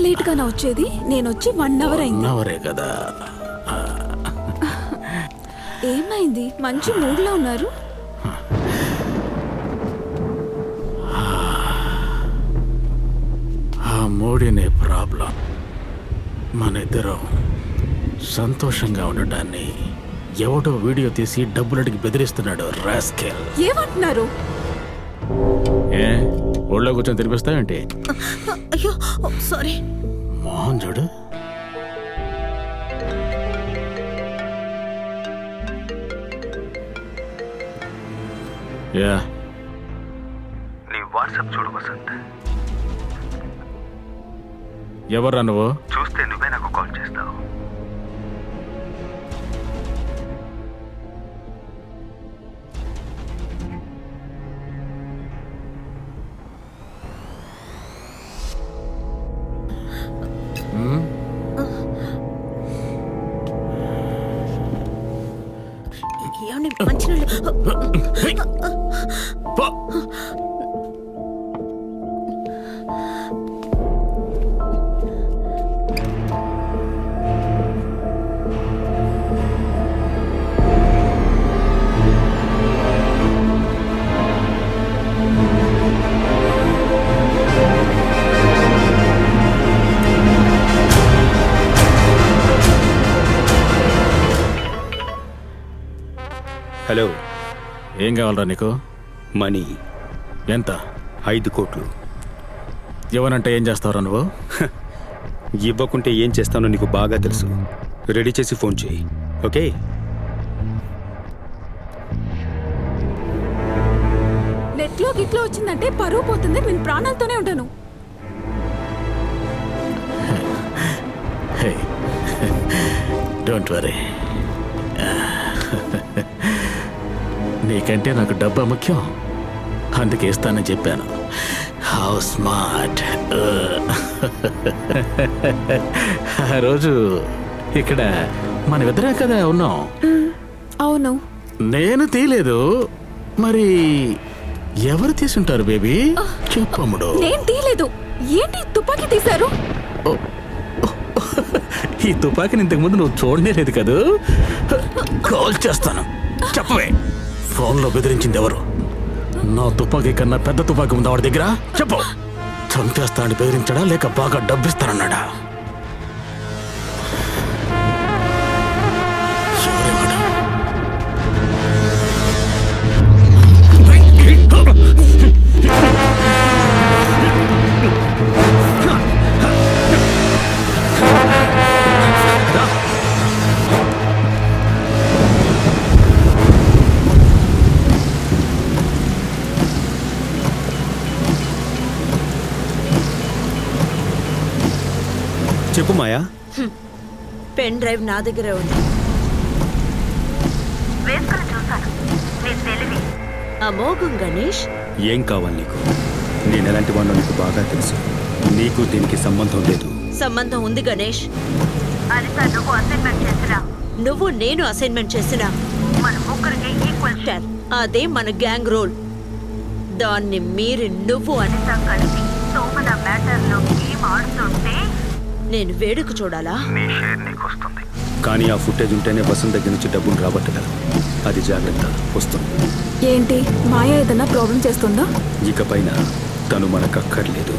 Late గానా వచ్చేది? నేను వచ్చి 1 అవర్ అయింది. 1 అవరే కదా. ఏమైంది? మంచి మూడ్ లో ఉన్నారు. ఆ మూడినే ప్రాబ్లం. మన ఇద్దరం సంతోషంగా ఉండటాన్ని ఎవడో వీడియో తీసి డబ్బులడికి బెదిరిస్తున్నాడు. రాస్కెల్. ఏమంటున్నారు? ఏ ఊళ్ళో కూర్చొని తినిపిస్తావేంటి? అయ్యో సారీ. మోహన్ చూడు. యా నీ వాట్సాప్ చూడు వసంత్. ఎవర్రా నువ్వు? చూస్తే నువ్వే నాకు కాల్ చేస్తావు. ఏమండి మంచినీళ్ళు? హలో, ఏం కావాలరా నీకు? మనీ. ఎంత? 5 కోట్లు. ఇవ్వనంటే ఏం చేస్తావురా నువ్వు? ఇవ్వకుంటే ఏం చేస్తానో నీకు బాగా తెలుసు. రెడీ చేసి ఫోన్ చేయి, ఓకే? నెట్లో గిట్లో వచ్చిందంటే పరువు పోతుంది. నేను ప్రాణాలతోనే ఉంటాను. Don't worry. నీకంటే నాకు డబ్బా ముఖ్యం, అందుకే ఇస్తానని చెప్పాను. How smart. ఆ రోజు ఇక్కడ మనమిద్దరే కదా ఉన్నాం. అవును. నేను తీయలేదు, మరి ఎవరు తీసుంటారు బేబీ? చెప్పమ్ముడు. నేను తీయలేదు. ఏంటి తుపాకీ తీశారు? ఈ తుపాకీని ఇంతకు ముందు నువ్వు చూడలేదు కదూ. కాల్ చేస్తాను, చెప్పవే. ఫోన్లో బెదిరించింది ఎవరు? నా తుపాకీ కన్నా పెద్ద తుపాకీ ఉందా వాడి దగ్గర? చెప్పు. చంపేస్తానని బెదిరించాడా లేక బాగా డబ్బిస్తానన్నాడా? చెప్పు మాయా. పెన్ డ్రైవ్ నా దగ్గరే ఉంది. వేసుకుని చూశాను. నీ తెలివి. అమోఘం గణేష్. ఏం కావాలి నీకు? నేను ఎలాంటి వాడినో నీకు బాగా తెలుసు. నీకు దీనికి సంబంధం లేదు. సంబంధం ఉంది గణేష్. అనిత నువ్వు అసైన్మెంట్ చేసినా, నువ్వు నేను అసైన్మెంట్ చేసినా మన ముగ్గురికి ఈక్వల్ షేర్. అదే మన గ్యాంగ్ రోల్. దాన్ని మీరి నువ్వు అనిత కలిసి సోమన మ్యాటర్ లో గేమ్ ఆడుతుంటే నేను వేడుక చూడాలా? నీ షేర్ నీకు వస్తుంది. కానీ ఆ ఫుటేజ్ ఉంటేనే వసంత్ దగ్గర నుంచి డబ్బులు రాబట్టగలరు. అది జాగ్రత్త. వస్తుంది. ఏంటి మాయా ఏదన్నా ప్రాబ్లం చేస్తుందా? ఇకపైన తను మనకు అక్కర్లేదు.